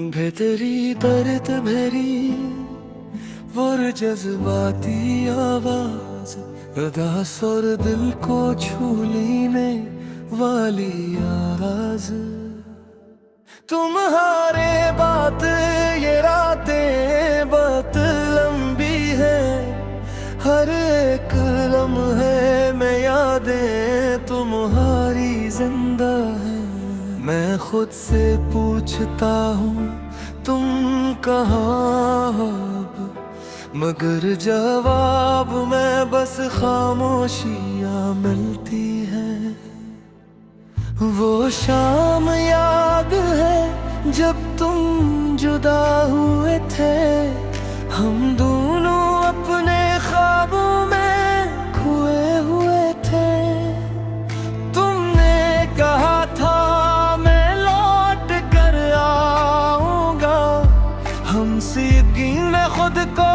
भीतरी दर्द भरी वो जज्बाती आवाज, उदास और दिल को छू लेने वाली आवाज। तुम्हारे बात ये रातें बहुत लंबी है, हर एक लम्हे में यादें तुम्हारी जिंदा है। मैं खुद से पूछता हूँ तुम कहाँ हो अब, मगर जवाब में बस खामोशियाँ मिलती है। वो शाम याद है जब तुम जुदा हुए थे, हम दोनों अपने ख्वाबों में खोए हुए थे। तुमने कहा था मैं लौट कर आऊंगा, हम सीधी में खुद को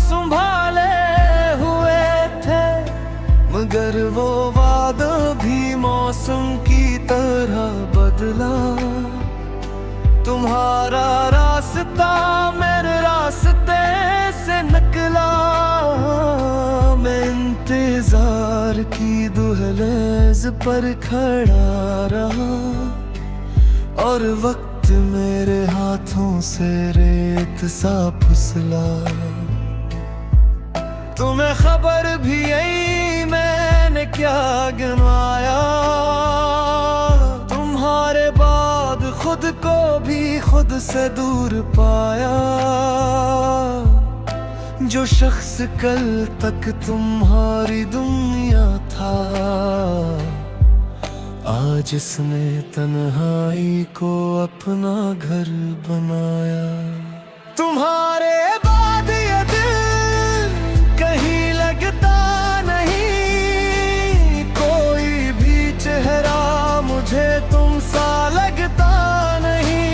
संभाले हुए थे, मगर वो वादा भी मौसम की तरह बदला। तुम्हारा रास्ता मेरे रास्ते से निकला, मैं इंतजार की दुहलेज पर खड़ा रहा, और वक्त मेरे हाथों से रेत सा फिसला। तुम्हें खबर भी आई मैंने क्या गिनवाया, तुम्हारे बाद खुद को भी खुद से दूर पाया। जो शख्स कल तक तुम्हारी दुनिया था, आज इसने तन्हाई को अपना घर बनाया। तुम्हारे बाद ये दिल कहीं लगता नहीं, कोई भी चेहरा मुझे तुम सा लगता नहीं।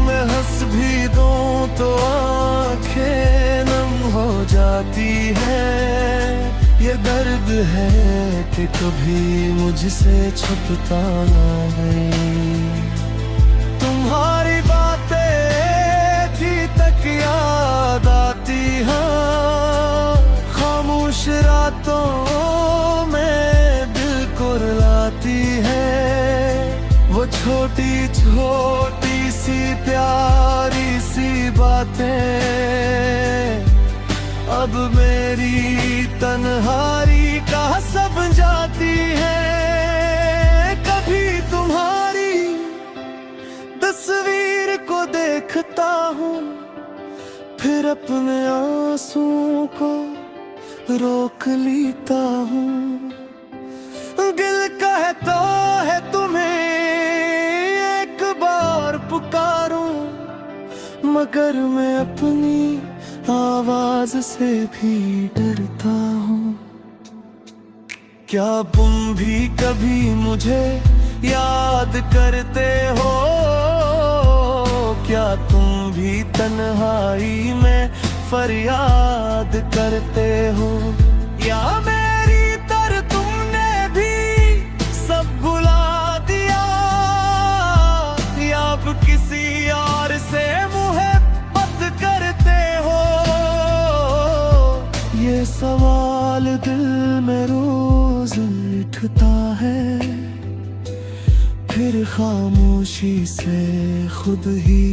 मैं हंस भी दूं तो आंखें नम हो जाती है। ये दर्द है कि कभी मुझसे छुपता नहीं। तुम्हारी बातें थी तक याद आती हैं, खामोश रातों में दिल को रुलाती है। वो छोटी छोटी सी प्यारी सी बातें अब मेरी तन्हाई का सब जाती है। कभी तुम्हारी तस्वीर को देखता हूँ, फिर अपने आंसुओं को रोक लेता हूँ। दिल कहता है तुम्हें एक बार पुकारूं, मगर मैं अपनी आवाज से भी डरता हूँ। क्या तुम भी कभी मुझे याद करते हो? क्या तुम भी तन्हाई में फरियाद करते हो? या मेरी तरह तुमने भी सब भुला दिया, या अब किसी और से मोहब्बत करते हो? ये सवाल दिल में रोज उठता है, फिर खामोशी से खुद ही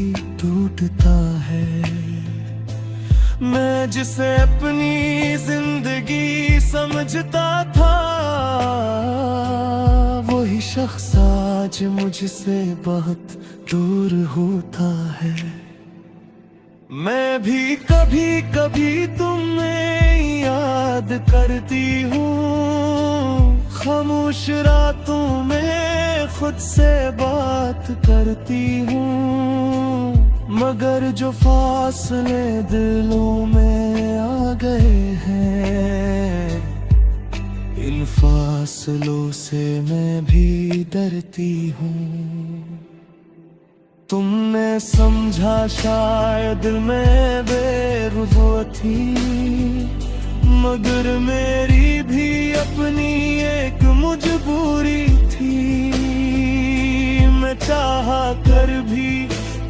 टूटता है। मैं जिसे अपनी जिंदगी समझता था, वही शख्स आज मुझसे बहुत दूर होता है। मैं भी कभी कभी तुम्हें याद करती हूँ, खामोश रातों में खुद से बात करती हूँ। मगर जो फासले दिलों में आ गए हैं, इन फासलों से मैं भी डरती हूँ। तुमने समझा शायद मैं बेरुज़ थी, मगर मेरी भी अपनी एक मजबूरी थी। मैं चाहा कर भी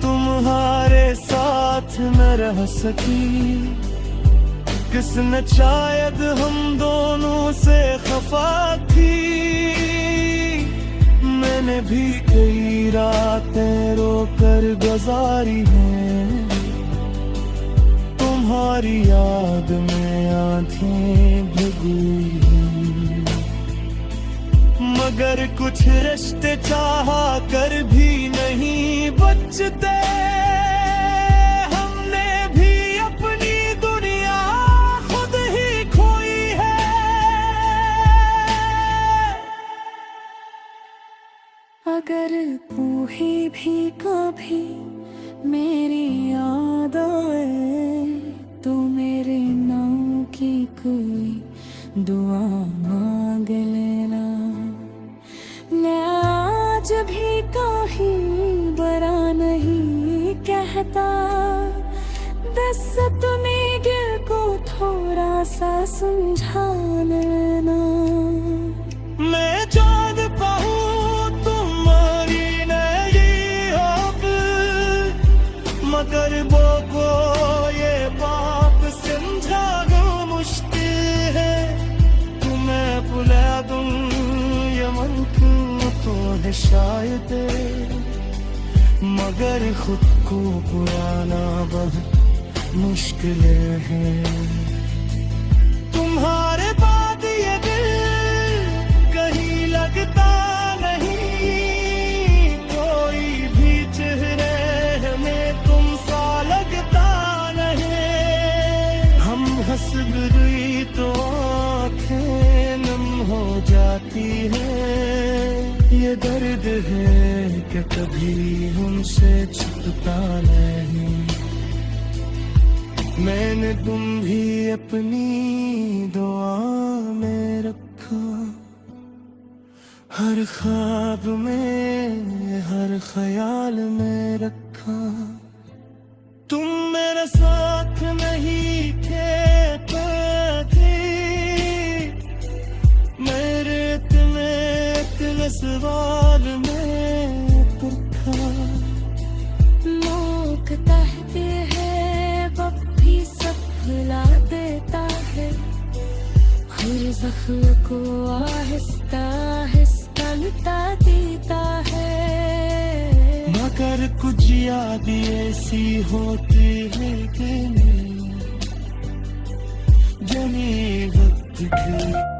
तुम साथ न रह सकी। किसने शायद हम दोनों से खफा थी। मैंने भी कई रातें रोकर गुजारी हैं। तुम्हारी याद में आंखें भिगोई हैं। मगर कुछ रिश्ते चाहा कर भी नहीं बचते। हमने भी अपनी दुनिया खुद ही खोई है। अगर तू ही भी कभी मेरी याद आए तो मेरे नाम की कोई दुआ मांग लेना। मैं आज भी कहीं बरा नहीं कहता। बस अपने दिल को थोड़ा सा समझा लेना। मैं चाँद पाऊँ तुम्हारी नहीं अब, मगर वो को ये बाप समझाना मुश्किल है। तुम्हें भुला दूँ ये मुमकिन तो है शायद, मगर खुद को भुलाना बहुत मुश्किल है। तुम्हारे बाद ये दिल कहीं लगता नहीं। कोई भी चेहरे में तुम सा लगता नहीं। हम हंस गई तो आँखें नम हो जाती है। ये दर्द है कि कभी हमसे छुपता नहीं। मैंने तुम भी अपनी दुआ में रखा। हर ख्वाब में हर ख्याल में रखा। तुम मेरे साथ नहीं थे मेरे इतने सवाल में तुरखा। लोग कहते हैं वक्त भी सब भुला देता है। हर जख्म को आहिस्ता आहिस्ता मिटा देता है। मगर कुछ याद ऐसी होती है कि जमी वक्त की।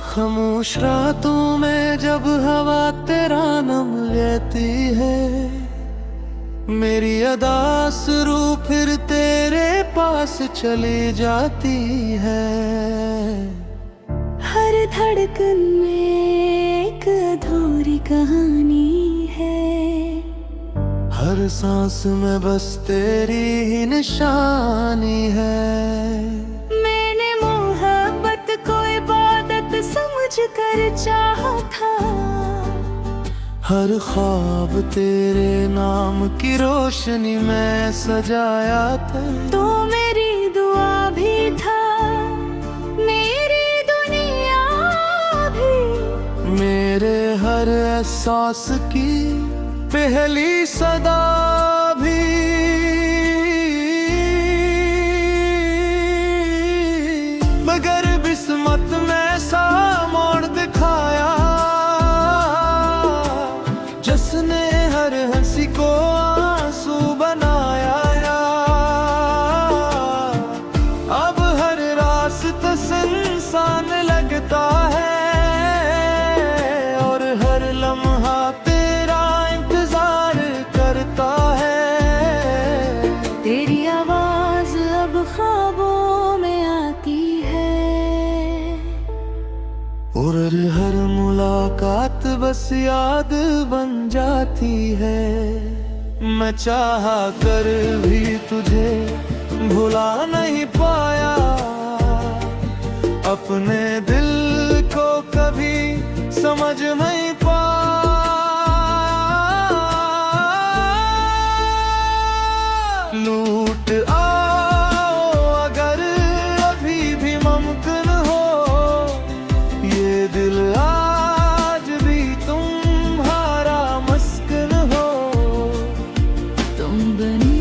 खामोश रातों में जब हवा तेरा नाम लेती है। मेरी अदास रूह फिर तेरे पास चली जाती है। हर धड़कन में एक अधूरी कहानी है। हर सांस में बस तेरी ही निशानी है। मैंने मोहब्बत को इबादत समझ कर चाहा था। हर ख्वाब तेरे नाम की रोशनी में सजाया था। तो मेरी दुआ भी था, मेरी दुनिया भी। मेरे हर एहसास की पहली सदा भी। मगर बिस्मत में सा मोड़ दिखाया, जिसने हर हंसी को आंसू बनाया। अब हर रास्ता सुनसान लगता है और हर लम्हा तेरा इंतजार करता है। तेरी आवाज अब ख्वाबों में आती है और हर मुलाकात बस याद बन जाती है। मैं चाहा कर भी तुझे भुला नहीं पाया। अपने दिल को कभी समझ नहीं पा। लूट आओ अगर अभी भी मुमकिन हो, ये दिल आज भी तुम्हारा मस्कन हो। तुम बनी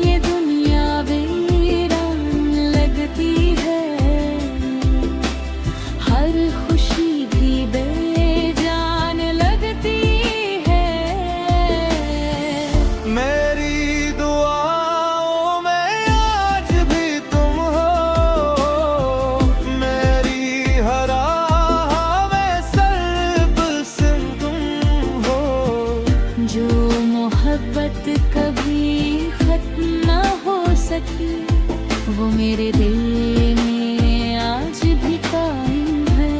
ये दुनिया वीरान लगती है, हर खुशी भी बेजान लगती है। मेरी दुआओं में आज भी तुम हो, मेरी हर राह में सर्वसिम तुम हो। जो मोहब्बत कभी खत्म न हो सकी, वो मेरे दिल में आज भी कायम है।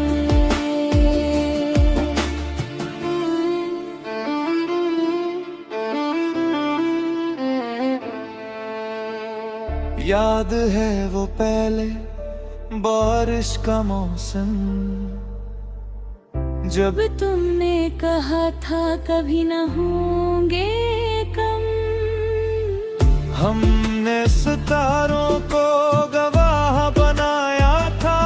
याद है वो पहले बारिश का मौसम, जब जब तुमने कहा था कभी न होंगे कम। हमने सितारों को गवाह बनाया था,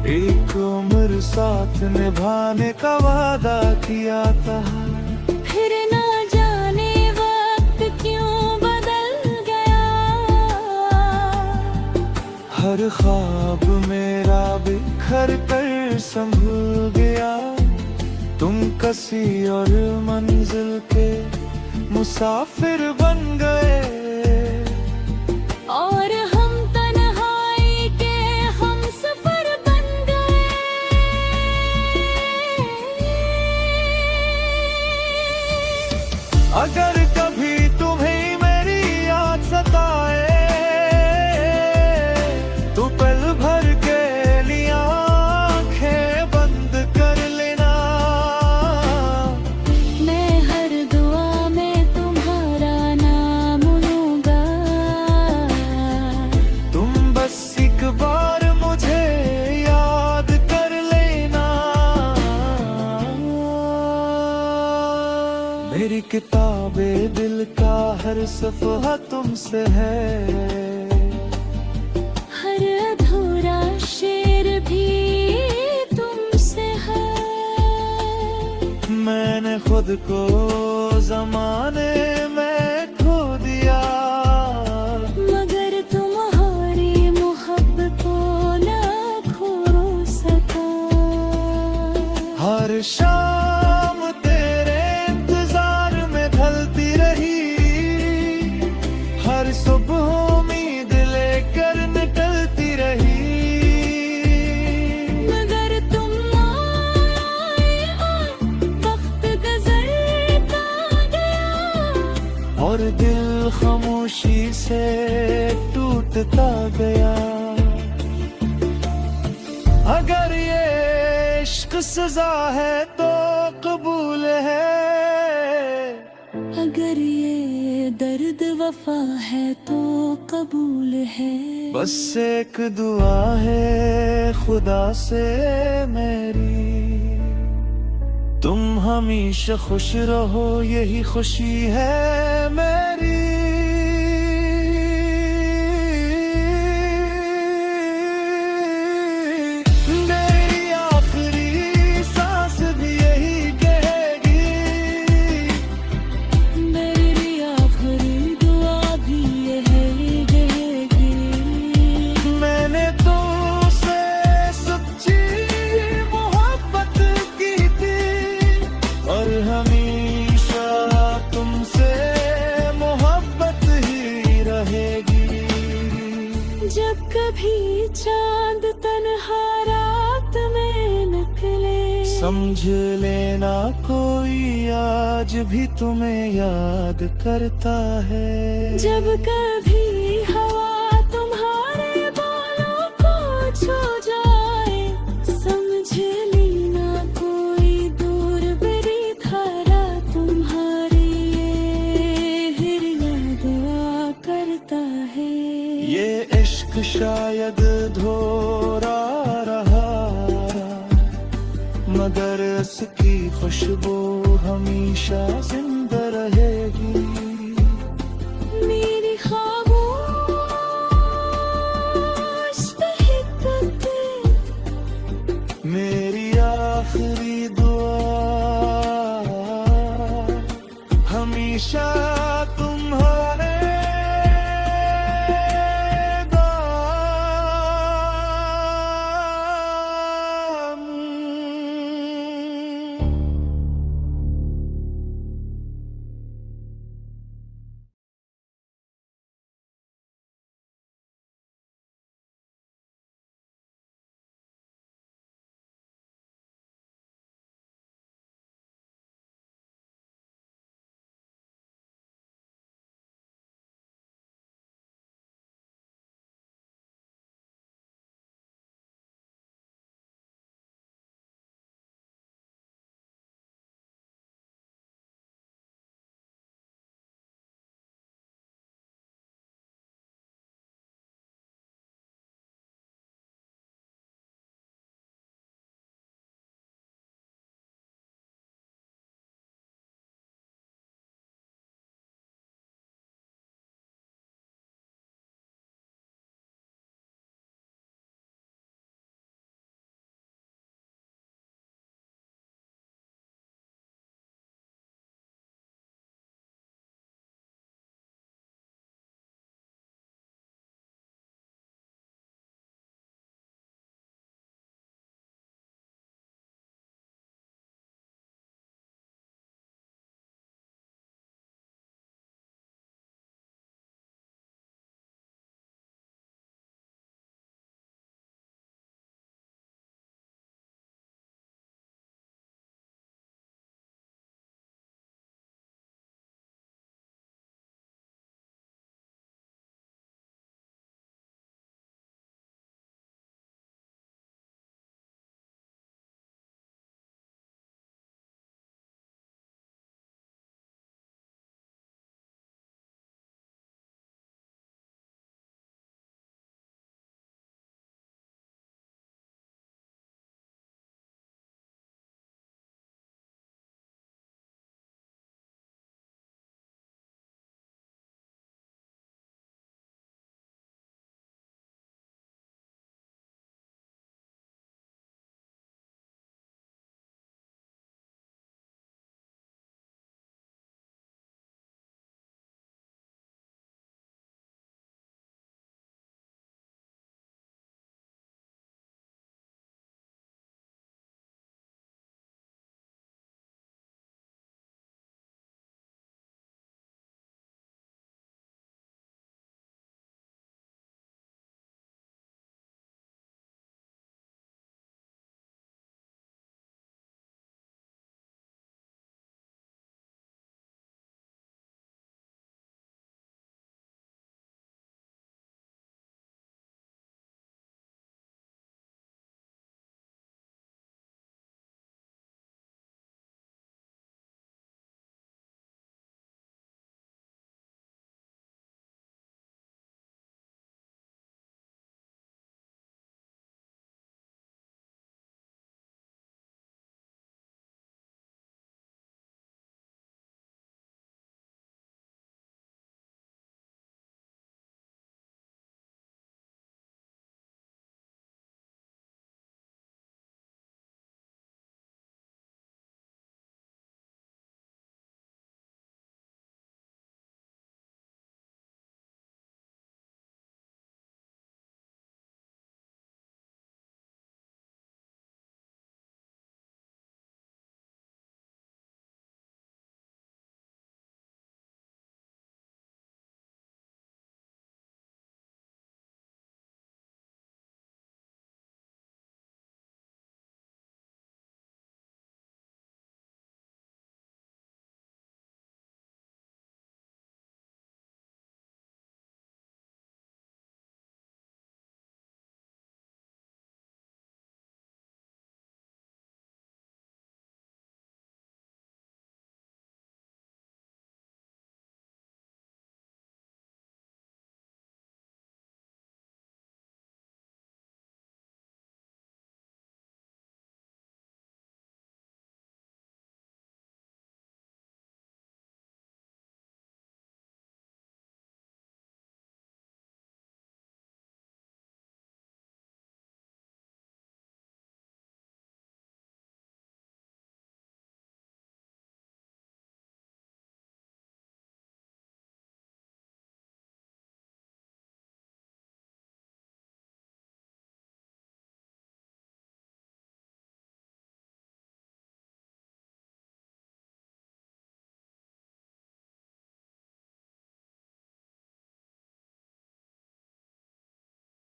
एक उम्र साथ निभाने का वादा किया था। फिर ना जाने वक्त क्यों बदल गया, हर ख्वाब मेरा बिखर कर संभल गया। तुम कसी और मंजिल के मुसाफिर बन गए, और हम तन्हाई के हम सफर बन गए। अगर कभी तुम्हें मेरी याद सताए, तो पल भर के लिए आंखें बंद कर लेना। मैं हर दुआ में तुम्हारा नाम लूंगा, तुम बस एक बार मुझे याद कर लेना। मेरी किताबे दिल का हर सफ़हा तुमसे है, हर अधूरा शेर भी तुमसे है। मैंने खुद को ज़माने में खो दिया, मगर तुम्हारी मोहब्बत को ना खो सका। हर शाम तेरे इंतजार में ढलती रही, हर सुबह उम्मीद लेकर निकलती रही। मगर तुम आए और वक्त गुजरता गया, और दिल खामोशी से टूटता गया। अगर ये इश्क सजा है तो कबूल है, अगर ये दर्द वफा है तो कबूल है। बस एक दुआ है खुदा से मेरी, तुम हमेशा खुश रहो, यही खुशी है मेरी। मेरी आखिरी सांस भी यही कहेगी, मेरी आखिरी दुआ भी यही रहेगी। मैंने तुमसे सच्ची मोहब्बत की थी, और हमेशा तुमसे मोहब्बत ही रहेगी। जब कभी चांद तन्हा रात में निकले, समझ लेना कोई आज भी तुम्हें याद करता है। जब कभी हवा तुम्हारे बालों को छू जाए, समझ लेना कोई दूर बड़ी धारा तुम्हारी दुआ करता है। ये इश्क शायद धो खुशबू हमेशा जिंदा रहेगी। मेरी खामोश तहक़्क़ुक़, मेरी आखिरी दुआ हमेशा